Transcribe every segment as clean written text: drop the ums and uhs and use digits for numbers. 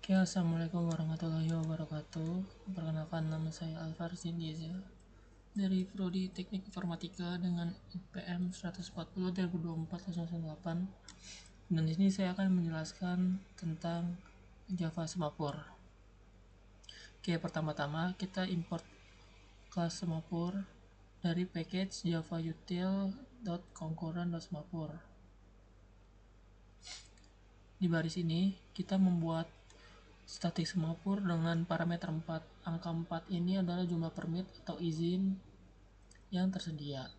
Oke, assalamualaikum warahmatullahi wabarakatuh. Perkenalkan, nama saya Alvar Sindiza dari Prodi Teknik Informatika dengan IPM 140 2024-08. Dan di sini saya akan menjelaskan tentang Java Semapur. Oke, pertama-tama kita import kelas Semapur dari package javautil.concurrent.semapur. Di baris ini kita membuat statik Semapur dengan parameter 4. Angka 4 ini adalah jumlah permit atau izin yang tersedia.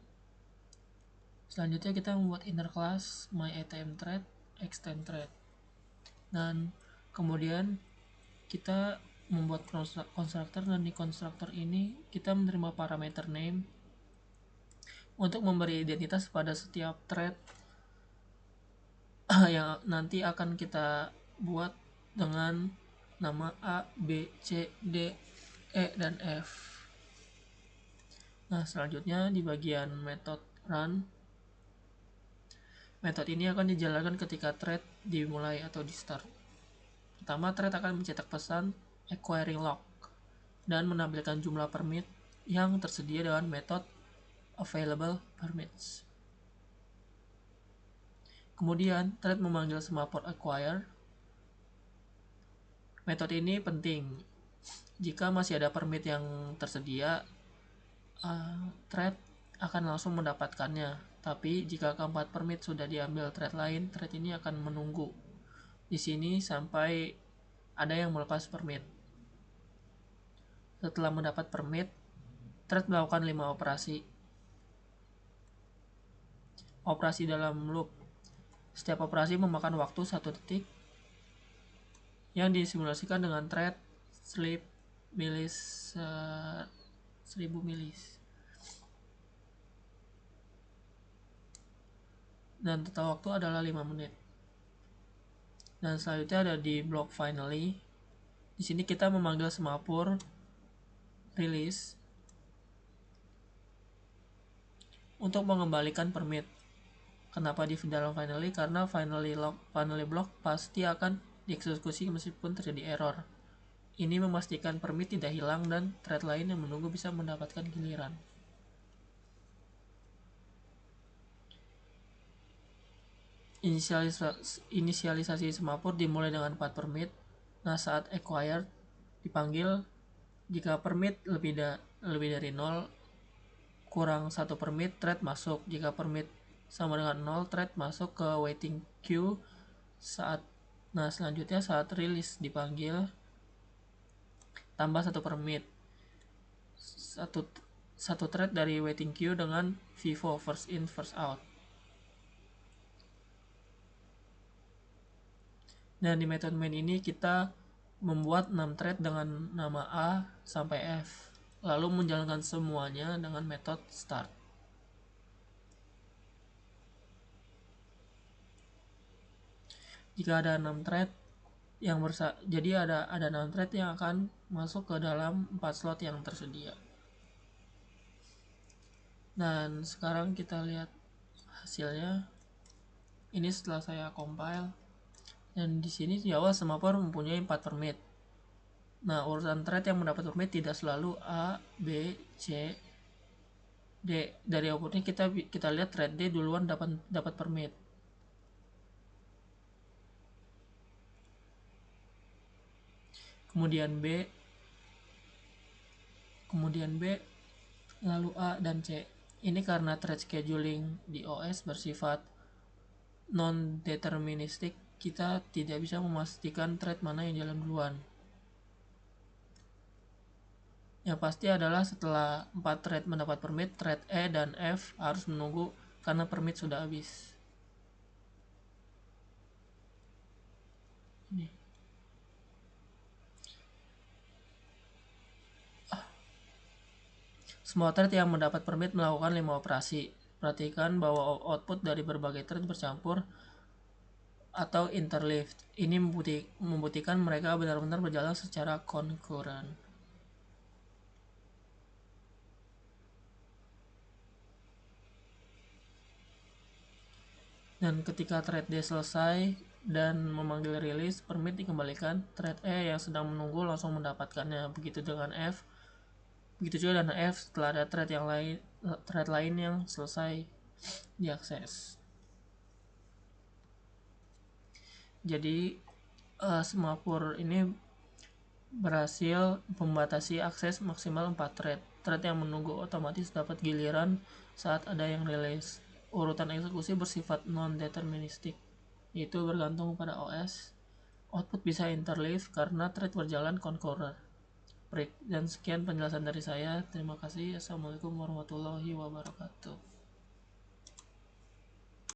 Selanjutnya kita membuat inner class myATMThread extend thread. Dan kemudian kita membuat konstruktor, dan di konstruktor ini kita menerima parameter name untuk memberi identitas pada setiap thread yang nanti akan kita buat dengan nama A, B, C, D, E, dan F. Nah, selanjutnya di bagian method run, metode ini akan dijalankan ketika thread dimulai atau di start. Pertama, thread akan mencetak pesan acquiring lock dan menampilkan jumlah permit yang tersedia dengan metode available permits. Kemudian, thread memanggil semapur acquire. Metode ini penting. Jika masih ada permit yang tersedia, thread akan langsung mendapatkannya. Tapi jika keempat permit sudah diambil thread lain, thread ini akan menunggu di sini sampai ada yang melepas permit. Setelah mendapat permit, thread melakukan 5 operasi. Operasi dalam loop. Setiap operasi memakan waktu 1 detik yang disimulasikan dengan thread sleep milis 1000 milis. Dan total waktu adalah 5 menit. Dan selanjutnya ada di block finally. Di sini kita memanggil semapur release untuk mengembalikan permit. Kenapa di dalam finally? Karena finally block pasti akan dieksekusi meskipun terjadi error. Ini memastikan permit tidak hilang dan thread lain yang menunggu bisa mendapatkan giliran. Inisialisasi semapur dimulai dengan 4 permit. Nah, saat acquired dipanggil jika permit lebih dari 0 kurang 1 permit, thread masuk. Jika permit sama dengan 0, thread masuk ke waiting queue. Selanjutnya saat release dipanggil tambah 1 permit. Satu thread dari waiting queue dengan FIFO first in first out. Dan di metode main ini kita membuat 6 thread dengan nama A sampai F, lalu menjalankan semuanya dengan metode start. Jika ada 6 thread jadi ada 6 thread yang akan masuk ke dalam 4 slot yang tersedia. Dan sekarang kita lihat hasilnya. Ini setelah saya compile. Dan di sini di awal semapur mempunyai 4 permit. Nah, urutan thread yang mendapat permit tidak selalu A, B, C, D. Dari outputnya kita lihat thread D duluan dapat permit. Kemudian B, lalu A dan C. Ini karena thread scheduling di OS bersifat non-deterministik, kita tidak bisa memastikan thread mana yang jalan duluan. Yang pasti adalah setelah 4 thread mendapat permit, thread E dan F harus menunggu karena permit sudah habis. Ini. Semua thread yang mendapat permit melakukan 5 operasi. Perhatikan bahwa output dari berbagai thread bercampur atau interleaved. Ini membuktikan mereka benar-benar berjalan secara concurrent. Dan ketika thread D selesai, dan memanggil release, permit dikembalikan, thread E yang sedang menunggu langsung mendapatkannya. Begitu juga dengan F setelah ada thread lain yang selesai diakses. Jadi semapur ini berhasil membatasi akses maksimal 4 thread. Thread yang menunggu otomatis dapat giliran saat ada yang rilis. Urutan eksekusi bersifat non-deterministik, yaitu bergantung pada OS. Output bisa interleave karena thread berjalan concurrent. Dan sekian penjelasan dari saya. Terima kasih. Assalamualaikum warahmatullahi wabarakatuh.